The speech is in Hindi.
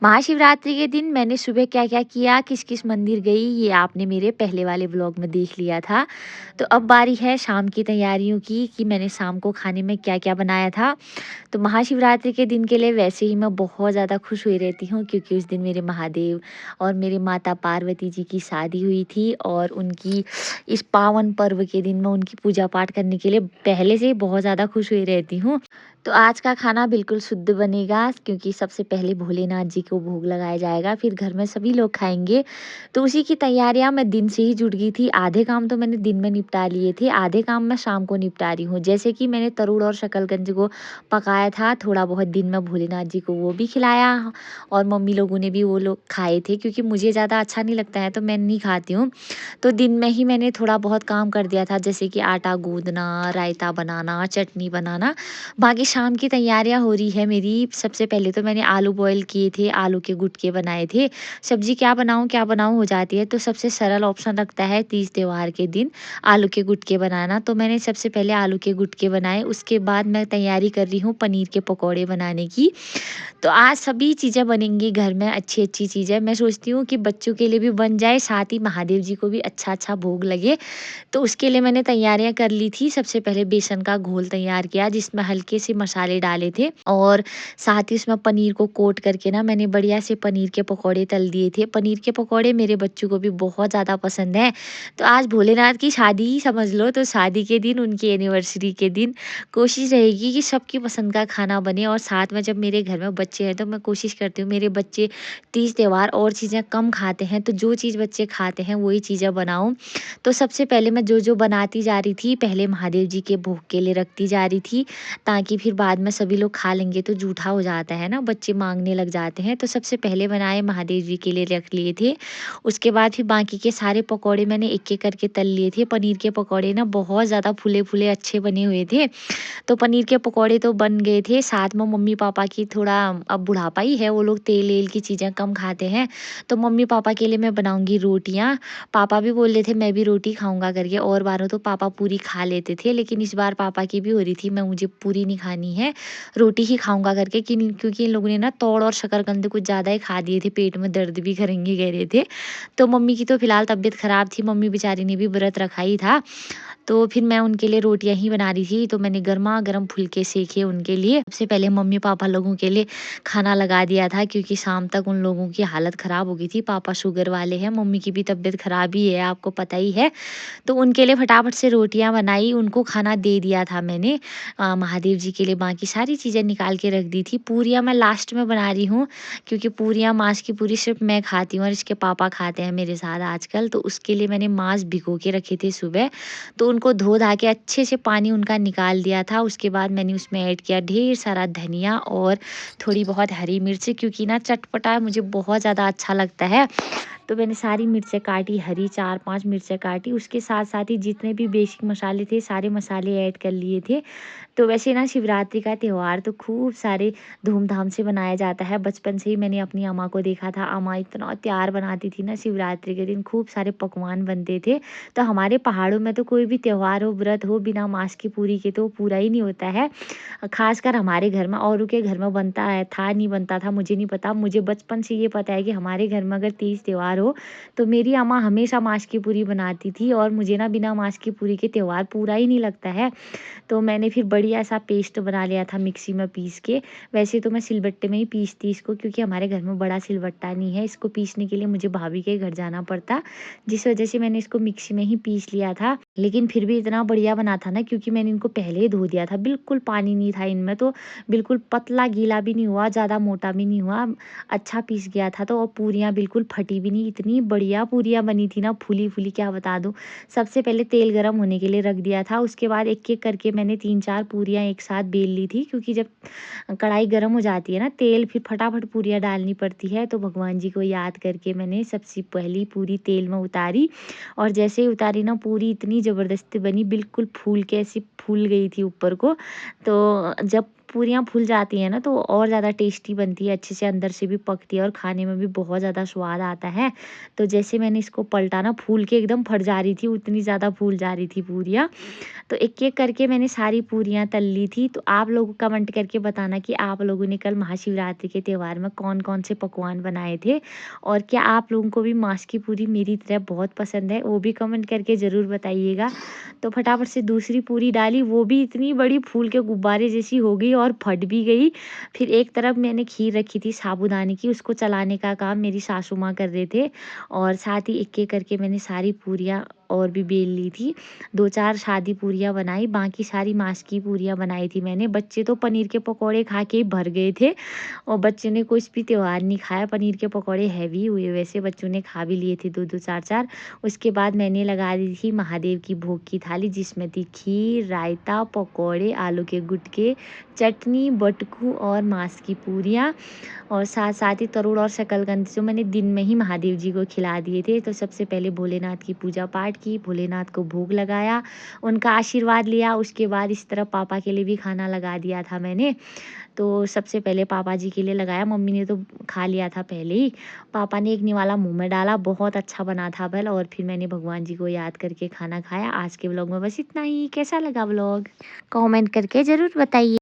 महाशिवरात्रि के दिन मैंने सुबह क्या-क्या किया, किस-किस मंदिर गई, ये आपने मेरे पहले वाले व्लॉग में देख लिया था। तो अब बारी है शाम की तैयारियों की कि मैंने शाम को खाने में क्या-क्या बनाया था। तो महाशिवरात्रि के दिन के लिए वैसे ही मैं बहुत ज़्यादा खुश हुई रहती हूँ, क्योंकि उस दिन मेरे महादेव और मेरी माता पार्वती जी की शादी हुई थी, और उनकी इस पावन पर्व के दिन मैं उनकी पूजा पाठ करने के लिए पहले से ही बहुत ज़्यादा खुश हुई रहती हूँ। तो आज का खाना बिल्कुल शुद्ध बनेगा, क्योंकि सबसे पहले भोलेनाथ जी को भोग लगाया जाएगा, फिर घर में सभी लोग खाएँगे। तो उसी की तैयारियाँ मैं दिन से ही जुट गई थी। आधे काम तो मैंने दिन में निपटा लिए थे, आधे काम मैं शाम को निपटा रही हूँ। जैसे कि मैंने तरुण और शकरकंद को पकाया था, थोड़ा बहुत दिन में भोलेनाथ जी को वो भी खिलाया, और मम्मी लोगों ने भी वो लोग खाए थे, क्योंकि मुझे ज़्यादा अच्छा नहीं लगता है तो मैं नहीं खाती हूँ। तो दिन में ही मैंने थोड़ा बहुत काम कर दिया था, जैसे कि आटा गूँदना, रायता बनाना, चटनी बनाना। बाकी शाम की तैयारियाँ हो रही है मेरी। सबसे पहले तो मैंने आलू बॉयल किए थे, आलू के गुटके बनाए थे। सब्ज़ी क्या बनाऊँ हो जाती है, तो सबसे सरल ऑप्शन लगता है तीज त्योहार के दिन आलू के गुटके बनाना। तो मैंने सबसे पहले आलू के गुटके बनाए, उसके बाद मैं तैयारी कर रही हूँ पनीर के पकौड़े बनाने की। तो आज सभी चीज़ें बनेंगी घर में, अच्छी-अच्छी चीज़ें। मैं सोचती हूँ कि बच्चों के लिए भी बन जाए, साथ ही महादेव जी को भी अच्छा-अच्छा भोग लगे। तो उसके लिए मैंने तैयारियाँ कर ली थी। सबसे पहले बेसन का घोल तैयार किया, जिसमें हल्के से मसाले डाले थे, और साथ ही उसमें पनीर को कोट करके ना मैंने बढ़िया से पनीर के पकौड़े तल दिए थे। पनीर के पकौड़े मेरे बच्चों को भी बहुत ज़्यादा पसंद हैं। तो आज भोलेनाथ की शादी ही समझ लो, तो शादी के दिन, उनकी एनिवर्सरी के दिन कोशिश रहेगी कि सबकी पसंद का खाना बने, और साथ में जब मेरे घर में बच्चे हैं तो मैं कोशिश करती हूँ मेरे बच्चे तीज त्योहार और चीज़ें कम खाते हैं, तो जो चीज़ बच्चे खाते हैं वही चीज़ें बनाऊँ। तो सबसे पहले मैं जो-जो बनाती जा रही थी, पहले महादेव जी के भोग के लिए रखती जा रही थी, ताकि फिर बाद में सभी लोग खा लेंगे तो जूठा हो जाता है ना, बच्चे माँगने लग जाते हैं। तो सबसे पहले बनाए महादेव जी के लिए रख लिए थे। उसके बाद फिर बाकी के सारे पकौड़े मैंने एक-एक करके तल लिए थे। पनीर के पकौड़े ना बहुत ज़्यादा फूले-फूले अच्छे बने हुए थे। तो पनीर के पकौड़े तो बन गए थे, साथ में मम्मी-पापा की थोड़ा, अब बुढ़ापा ही है, वो लोग तेल-एल की चीज़ें कम खाते हैं, तो मम्मी-पापा के लिए मैं बनाऊँगी रोटियाँ। पापा भी बोल रहे थे मैं भी रोटी खाऊँगा करके, और बारों तो पापा पूरी खा लेते थे, लेकिन इस बार पापा की भी हो रही थी, मैं मुझे पूरी नहीं खानी है, रोटी ही खाऊँगा करके, क्योंकि इन लोगों ने ना तोड़ और शकरकंद कुछ ज़्यादा ही खा दिए थे, पेट में दर्द भी करेंगे कह रहे थे। तो मम्मी की तो फिलहाल तबीयत ख़राब थी, मम्मी बेचारी ने भी व्रत रखा ही था। तो फिर मैं उनके लिए रोटियाँ ही बना रही थी, तो मैंने गरमा-गरम फुलके सेके उनके लिए। सबसे पहले मम्मी-पापा लोगों के लिए खाना लगा दिया था, क्योंकि शाम तक उन लोगों की हालत ख़राब हो गई थी। पापा शुगर वाले हैं, मम्मी की भी तबीयत ख़राब ही है, आपको पता ही है। तो उनके लिए फटाफट से रोटियाँ बनाई, उनको खाना दे दिया था मैंने। महादेव जी के लिए बाकी सारी चीज़ें निकाल के रख दी थी। पूरियाँ मैं लास्ट में बना रही हूँ, क्योंकि पूरियाँ, माँस की पूरी सिर्फ़ मैं खाती हूँ और इसके पापा खाते हैं मेरे साथ आजकल। तो उसके लिए मैंने माँस भिगो के रखे थे सुबह, तो उनको धो-धा के अच्छे से पानी उनका निकाल दिया था। उसके बाद मैंने उसमें ऐड किया ढेर सारा धनिया और थोड़ी बहुत हरी मिर्च, क्योंकि ना चटपटा मुझे बहुत ज़्यादा अच्छा लगता है। तो मैंने सारी मिर्चें काटी, हरी 4-5 मिर्चें काटी, उसके साथ-साथ ही जितने भी बेसिक मसाले थे, सारे मसाले ऐड कर लिए थे। तो वैसे ना शिवरात्रि का त्योहार तो खूब सारे धूमधाम से मनाया जाता है। बचपन से ही मैंने अपनी अम्मा को देखा था, अम्मा इतना त्यार बनाती थी ना, शिवरात्रि के दिन खूब सारे पकवान बनते थे। तो हमारे पहाड़ों में तो कोई भी त्योहार हो, व्रत हो, बिना माँस की पूरी के तो पूरा ही नहीं होता है। ख़ासकर हमारे घर में, औरों के घर में बनता है, था नहीं बनता था मुझे नहीं पता। मुझे बचपन से ये पता है कि हमारे घर में अगर तीज त्योहार हो, तो मेरी अम्मा हमेशा माँस की पूरी बनाती थी, और मुझे ना बिना माँस की पूरी के त्योहार पूरा ही नहीं लगता है। तो मैंने फिर बढ़िया सा पेस्ट बना लिया था मिक्सी में पीस के। वैसे तो मैं सिलबट्टे में ही पीसती इसको, क्योंकि हमारे घर में बड़ा सिलबट्टा नहीं है। इसको पीसने के लिए मुझे भाभी के घर जाना पड़ता, जिस वजह से मैंने इसको मिक्सी में ही पीस लिया था। लेकिन फिर भी इतना बढ़िया बना था ना, क्योंकि मैंने इनको पहले ही धो दिया था, बिल्कुल पानी नहीं था इनमें, तो बिल्कुल पतला गीला भी नहीं हुआ, ज़्यादा मोटा भी नहीं हुआ, अच्छा पीस गया था। तो और पूरियाँ बिल्कुल फटी भी नहीं, इतनी बढ़िया पूरियाँ बनी थी ना, फूली-फूली क्या बता दूँ। सबसे पहले तेल गरम होने के लिए रख दिया था, उसके बाद एक-एक करके मैंने 3-4 पूरियाँ एक साथ बेल ली थी, क्योंकि जब कढ़ाई गरम हो जाती है ना, तेल फिर फटाफट पूरियाँ डालनी पड़ती है। तो भगवान जी को याद करके मैंने सबसे पहली पूरी तेल में उतारी, और जैसे ही उतारी ना, पूरी इतनी ज़बरदस्ती बनी, बिल्कुल फूल के ऐसे फूल गई थी ऊपर को। तो जब पूरियाँ फूल जाती हैं ना तो और ज़्यादा टेस्टी बनती है, अच्छे से अंदर से भी पकती है और खाने में भी बहुत ज़्यादा स्वाद आता है। तो जैसे मैंने इसको पलटा ना, फूल के एकदम फट जा रही थी, उतनी ज़्यादा फूल जा रही थी पूरियाँ। तो एक-एक करके मैंने सारी पूरियाँ तल ली थी। तो आप लोग कमेंट करके बताना कि आप लोगों ने कल महाशिवरात्रि के त्योहार में कौन-कौन से पकवान बनाए थे? और क्या आप लोगों को भी माँस की पूरी मेरी तरह बहुत पसंद है? वो भी कमेंट करके ज़रूर बताइएगा। तो फटाफट से दूसरी पूरी डाली, वो भी इतनी बड़ी फूल के गुब्बारे जैसी हो गई और फट भी गई। फिर एक तरफ मैंने खीर रखी थी साबूदाने की, उसको चलाने का काम मेरी सासू माँ कर रहे थे और साथ ही एक-एक करके मैंने सारी पूरियाँ और भी बेल ली थी। 2-4 सादी पूरियाँ बनाई, बाकी सारी माँस की पूरियाँ बनाई थी मैंने। बच्चे तो पनीर के पकौड़े खा के ही भर गए थे और बच्चे ने कुछ भी त्योहार नहीं खाया। पनीर के पकौड़े हैवी हुए, वैसे बच्चों ने खा भी लिए थे 2-2 4-4। उसके बाद मैंने लगा दी थी महादेव की भोग की थाली, जिसमें थी खीर, रायता, पकौड़े, आलू के गुटके, चटनी, बटकू और माँस की पूरियाँ और साथ-साथ ही तरुड़ और शकलकंद जो मैंने दिन में ही महादेव जी को खिला दिए थे। तो सबसे पहले भोलेनाथ की पूजा पाठ की, भोलेनाथ को भोग लगाया, उनका आशीर्वाद लिया। उसके बाद इस तरफ पापा के लिए भी खाना लगा दिया था मैंने। तो सबसे पहले पापा जी के लिए लगाया, मम्मी ने तो खा लिया था पहले ही। पापा ने एक निवाला मुँह में डाला, बहुत अच्छा बना था भल, और फिर मैंने भगवान जी को याद करके खाना खाया। आज के व्लॉग में बस इतना ही। कैसा लगा व्लॉग? कमेंट करके ज़रूर बताइए।